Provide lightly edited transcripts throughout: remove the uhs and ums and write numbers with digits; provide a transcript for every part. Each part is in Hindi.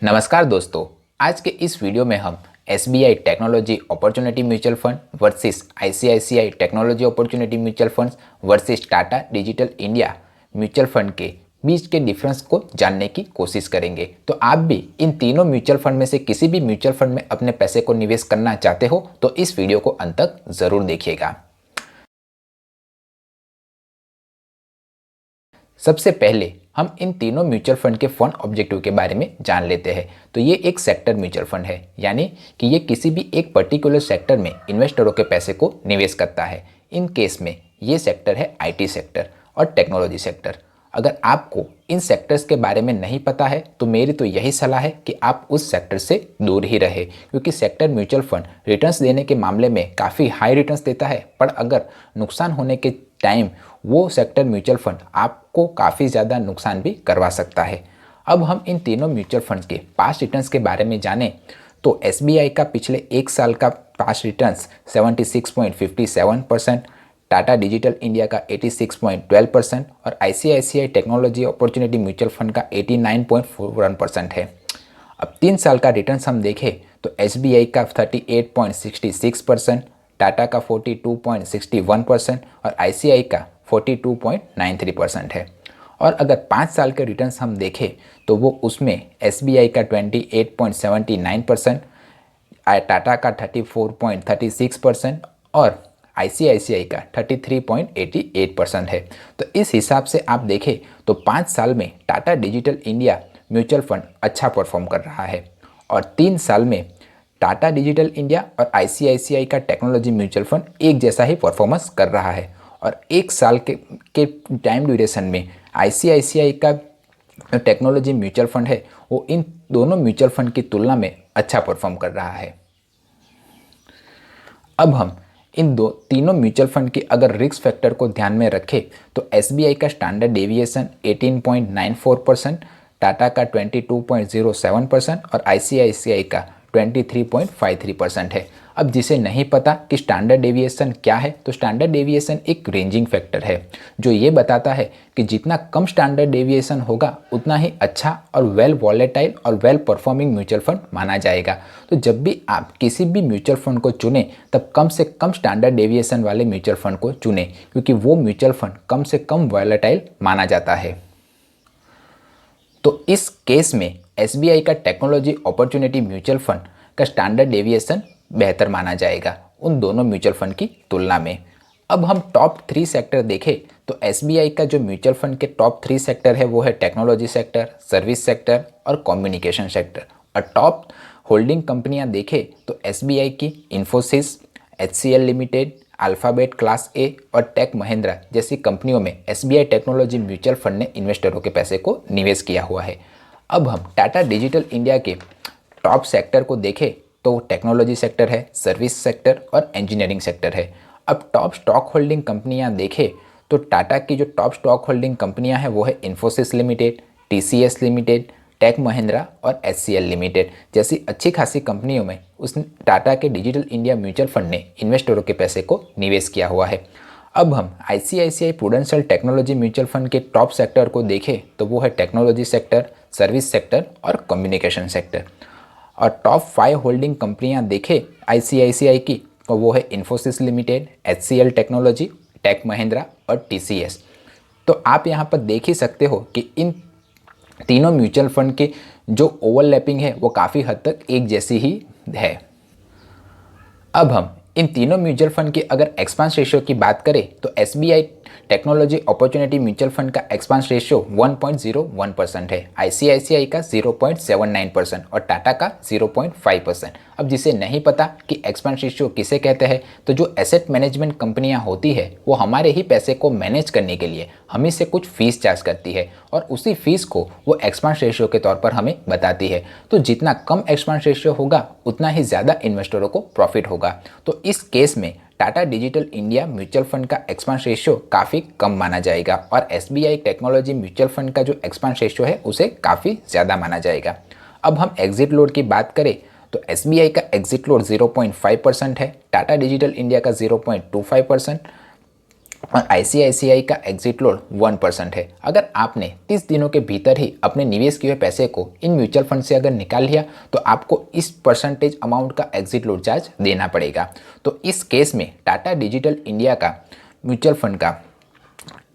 नमस्कार दोस्तों। आज के इस वीडियो में हम SBI technology opportunity mutual fund versus ICICI technology opportunity mutual funds versus Tata digital India mutual fund के बीच के डिफरेंस को जानने की कोशिश करेंगे। तो आप भी इन तीनों म्यूचुअल फंड में से किसी भी म्यूचुअल फंड में अपने पैसे को निवेश करना चाहते हो तो इस वीडियो को अंत तक ज़रूर देखिएगा। सबसे पहले हम इन तीनों म्यूचुअल फंड के फंड ऑब्जेक्टिव के बारे में जान लेते हैं। तो ये एक सेक्टर म्यूचुअल फंड है, यानी कि ये किसी भी एक पर्टिकुलर सेक्टर में इन्वेस्टरों के पैसे को निवेश करता है। इन केस में ये सेक्टर है आईटी सेक्टर और टेक्नोलॉजी सेक्टर। अगर आपको इन सेक्टर्स के बारे में नहीं पता है तो मेरी तो यही सलाह है कि आप उस सेक्टर से दूर ही रहे, क्योंकि सेक्टर म्यूचुअल फंड रिटर्न्स देने के मामले में काफ़ी हाई रिटर्न्स देता है, पर अगर नुकसान होने के टाइम वो सेक्टर म्यूचुअल फंड आपको काफ़ी ज़्यादा नुकसान भी करवा सकता है। अब हम इन तीनों म्यूचुअल फंड्स के पास्ट रिटर्न्स के बारे में जानें तो एसबीआई का पिछले एक साल का past returns 76.57%, Tata digital India का 86.12% और ICICI technology opportunity mutual fund का 89.41% है। अब 3 साल का रिटर्न्स हम देखें तो एसबीआई का 38.66%, टाटा का 42.61% और आईसीआई का 42.93% है। और अगर 5 साल के रिटर्न्स हम देखें तो वो उसमें एसबीआई का 28.79%, टाटा का 34.36% और आईसीआईसीआई का 33.88% है। तो इस हिसाब से आप देखें तो 5 साल में Tata digital India mutual fund अच्छा परफॉर्म कर रहा है और 3 साल में टाटा डिजिटल इंडिया और आईसीआईसीआई का टेक्नोलॉजी म्यूचुअल फंड एक जैसा ही परफॉर्मेंस कर रहा है। और एक साल के टाइम ड्यूरेशन में आईसीआईसीआई का टेक्नोलॉजी म्यूचुअल फंड है वो इन दोनों म्यूचुअल फंड की तुलना में अच्छा परफॉर्म कर रहा है। अब हम इन तीनों म्यूचुअल फंड की अगर रिस्क फैक्टर को ध्यान में रखें तो एसबीआई का स्टैंडर्ड डेविएशन 18.94%, टाटा का 22.07% और आईसीआईसीआई का 23.53% है। अब जिसे नहीं पता कि स्टैंडर्ड डेविएशन क्या है, तो स्टैंडर्ड डेविएशन एक रेंजिंग फैक्टर है जो ये बताता है कि जितना कम स्टैंडर्ड डेविएशन होगा उतना ही अच्छा और वेल वॉलेटाइल और वेल परफॉर्मिंग म्यूचुअल फंड माना जाएगा। तो जब भी आप किसी भी म्यूचुअल फंड को चुनें तब कम से कम स्टैंडर्ड डेविएशन वाले म्यूचुअल फंड को चुनें, क्योंकि वो म्यूचुअल फंड कम से कम वॉलेटाइल माना जाता है। तो इस केस में एसबीआई का टेक्नोलॉजी अपॉर्चुनिटी म्यूचुअल फंड का स्टैंडर्ड डेविएशन बेहतर माना जाएगा उन दोनों म्यूचुअल फंड की तुलना में। अब हम टॉप 3 सेक्टर देखें तो एसबीआई का जो म्यूचुअल फंड के टॉप 3 सेक्टर है वो है टेक्नोलॉजी सेक्टर, सर्विस सेक्टर और कम्युनिकेशन सेक्टर। और टॉप होल्डिंग कंपनियां देखें तो एसबीआई की Infosys, HCL limited, alphabet class ए और टेक महिंद्रा जैसी कंपनियों में एसबीआई टेक्नोलॉजी म्यूचुअल फंड ने इन्वेस्टरों के पैसे को निवेश किया हुआ है। अब हम टाटा डिजिटल इंडिया के टॉप सेक्टर को देखें तो टेक्नोलॉजी सेक्टर है, सर्विस सेक्टर और इंजीनियरिंग सेक्टर है। अब टॉप स्टॉक होल्डिंग कंपनियां देखें तो टाटा की जो टॉप स्टॉक होल्डिंग कंपनियां हैं वो है Infosys limited, TCS limited, Tech Mahindra और एचसीएल लिमिटेड जैसी अच्छी खासी कंपनियों में उस टाटा के डिजिटल इंडिया म्यूचुअल फंड ने इन्वेस्टरों के पैसे को निवेश किया हुआ है। अब हम ICICI prudential technology mutual fund के टॉप सेक्टर को देखें तो वो है टेक्नोलॉजी सेक्टर, सर्विस सेक्टर और कम्युनिकेशन सेक्टर। और टॉप 5 होल्डिंग कंपनियां देखें आईसीआईसीआई की तो वो है Infosys limited, HCL technology, Tech Mahindra और टीसीएस। तो आप यहाँ पर देख ही सकते हो कि इन तीनों म्यूचुअल फंड के जो ओवरलैपिंग है वो काफ़ी हद तक एक जैसी ही है। अब हम इन तीनों म्यूचुअल फंड की अगर एक्सपेंस रेशियो की बात करें तो SBI technology opportunity mutual fund का एक्सपेंस रेशियो 1.01% है, आईसीआईसीआई का 0.79% और टाटा का 0.5%। अब जिसे नहीं पता कि एक्सपेंस रेशियो किसे कहते हैं, तो जो एसेट मैनेजमेंट कंपनियां होती है वो हमारे ही पैसे को मैनेज करने के लिए हमें से कुछ फीस चार्ज करती है और उसी फीस को वो एक्सपेंस रेशियो के तौर पर हमें बताती है। तो जितना कम एक्सपेंस रेशियो होगा उतना ही ज़्यादा इन्वेस्टरों को प्रॉफिट होगा। तो इस केस में Tata digital India mutual fund का एक्सपेंस रेशियो काफ़ी कम माना जाएगा और एसबीआई टेक्नोलॉजी म्यूचुअल फंड का जो एक्सपेंस रेशियो है उसे काफ़ी ज़्यादा माना जाएगा। अब हम एग्जिट लोड की बात करें तो एसबीआई का एग्जिट लोड 0.5% है, टाटा डिजिटल इंडिया का 0.25%, और ICICI का एग्जिट लोड 1% है। अगर आपने 30 दिनों के भीतर ही अपने निवेश किए हुए पैसे को इन म्यूचुअल फंड से अगर निकाल लिया तो आपको इस परसेंटेज अमाउंट का एग्जिट लोड चार्ज देना पड़ेगा। तो इस केस में टाटा डिजिटल इंडिया का म्यूचुअल फंड का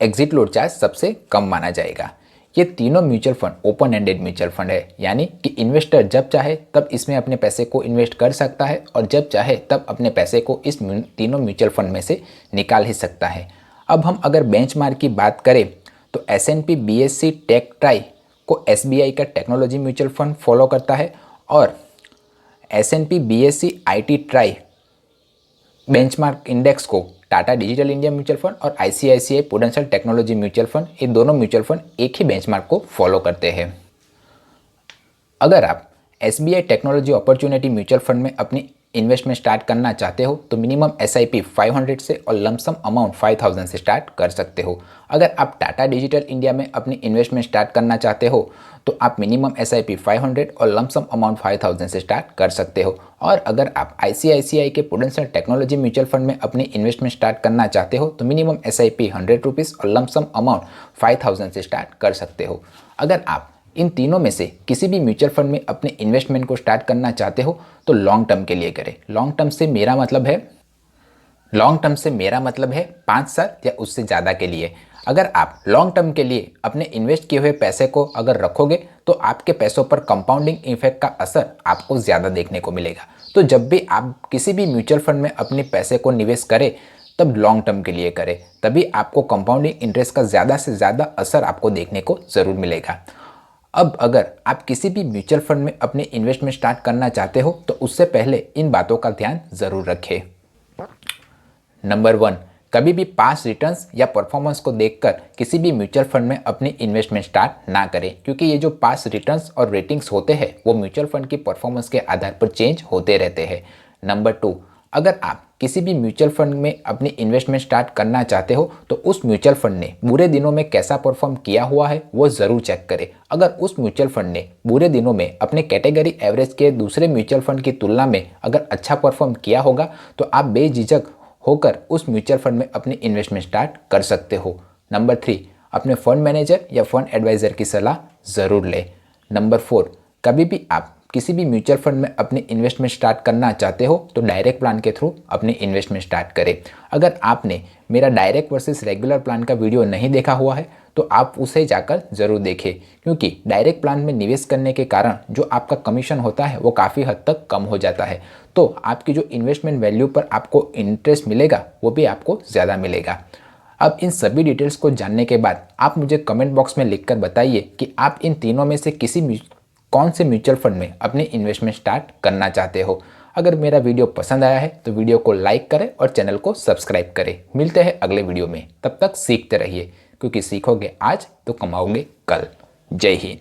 एग्जिट लोड चार्ज सबसे कम माना जाएगा। ये तीनों mutual fund open ended mutual fund है, यानी कि इन्वेस्टर जब चाहे तब इसमें अपने पैसे को इन्वेस्ट कर सकता है और जब चाहे तब अपने पैसे को इस तीनों म्यूचुअल फंड में से निकाल ही सकता है। अब हम अगर बेंचमार्क की बात करें तो S&P BSE टेक ट्राई को SBI का टेक्नोलॉजी म्यूचुअल फंड फॉलो करता है और S&P BSE IT TRI benchmark index को Tata digital India mutual fund और ICICI Prudential technology mutual fund, ये दोनों म्यूचुअल फंड एक ही बेंचमार्क को फॉलो करते हैं। अगर आप SBI technology opportunity mutual fund में अपनी इन्वेस्टमेंट स्टार्ट करना चाहते हो तो मिनिमम SIP 500 से और लमसम अमाउंट 5000 से स्टार्ट कर सकते हो। अगर आप टाटा डिजिटल इंडिया में अपनी इन्वेस्टमेंट स्टार्ट करना चाहते हो तो आप मिनिमम SIP 500 और लमसम अमाउंट 5000 से स्टार्ट कर सकते हो। और अगर आप ICICI के प्रूडेंशियल टेक्नोलॉजी म्यूचुअल फंड में अपनी इन्वेस्टमेंट स्टार्ट करना चाहते हो तो मिनिमम SIP 100 रुपीज़ और लमसम अमाउंट 5000 से स्टार्ट कर सकते हो। अगर आप इन तीनों में से किसी भी म्यूचुअल फंड में अपने इन्वेस्टमेंट को स्टार्ट करना चाहते हो तो लॉन्ग टर्म के लिए करें। लॉन्ग टर्म से मेरा मतलब है 5 साल या उससे ज़्यादा के लिए। अगर आप लॉन्ग टर्म के लिए अपने इन्वेस्ट किए हुए पैसे को अगर रखोगे तो आपके पैसों पर कंपाउंडिंग इफेक्ट का असर आपको ज़्यादा देखने को मिलेगा। तो जब भी आप किसी भी म्यूचुअल फंड में अपने पैसे को निवेश करें तब लॉन्ग टर्म के लिए करें, तभी आपको कंपाउंडिंग इंटरेस्ट का ज़्यादा से ज़्यादा असर आपको देखने को ज़रूर मिलेगा। अब अगर आप किसी भी म्यूचुअल फंड में अपने इन्वेस्टमेंट स्टार्ट करना चाहते हो तो उससे पहले इन बातों का ध्यान ज़रूर रखें। नंबर 1, कभी भी पास्ट रिटर्न्स या परफॉर्मेंस को देखकर किसी भी म्यूचुअल फंड में अपनी इन्वेस्टमेंट स्टार्ट ना करें, क्योंकि ये जो पास्ट रिटर्न्स और रेटिंग्स होते हैं वो म्यूचुअल फंड की परफॉर्मेंस के आधार पर चेंज होते रहते हैं। नंबर 2, अगर आप किसी भी म्यूचुअल फंड में अपनी इन्वेस्टमेंट स्टार्ट करना चाहते हो तो उस म्यूचुअल फंड ने बुरे दिनों में कैसा परफॉर्म किया हुआ है वो ज़रूर चेक करें। अगर उस म्यूचुअल फंड ने बुरे दिनों में अपने कैटेगरी एवरेज के दूसरे म्यूचुअल फंड की तुलना में अगर अच्छा परफॉर्म किया होगा तो आप बेझिझक होकर उस म्यूचुअल फंड में अपनी इन्वेस्टमेंट स्टार्ट कर सकते हो। नंबर 3, अपने फंड मैनेजर या फंड एडवाइज़र की सलाह ज़रूर लें। नंबर 4, कभी भी आप किसी भी म्यूचुअल फंड में अपनी इन्वेस्टमेंट स्टार्ट करना चाहते हो तो डायरेक्ट प्लान के थ्रू अपनी इन्वेस्टमेंट स्टार्ट करें। अगर आपने मेरा डायरेक्ट वर्सेस रेगुलर प्लान का वीडियो नहीं देखा हुआ है तो आप उसे जाकर ज़रूर देखें, क्योंकि डायरेक्ट प्लान में निवेश करने के कारण जो आपका कमीशन होता है वो काफ़ी हद तक कम हो जाता है, तो आपकी जो इन्वेस्टमेंट वैल्यू पर आपको इंटरेस्ट मिलेगा वो भी आपको ज़्यादा मिलेगा। अब इन सभी डिटेल्स को जानने के बाद आप मुझे कमेंट बॉक्स में लिखकर बताइए कि आप इन तीनों में से कौन से म्यूचुअल फंड में अपनी इन्वेस्टमेंट स्टार्ट करना चाहते हो। अगर मेरा वीडियो पसंद आया है तो वीडियो को लाइक करें और चैनल को सब्सक्राइब करें। मिलते हैं अगले वीडियो में, तब तक सीखते रहिए, क्योंकि सीखोगे आज तो कमाओगे कल। जय हिंद।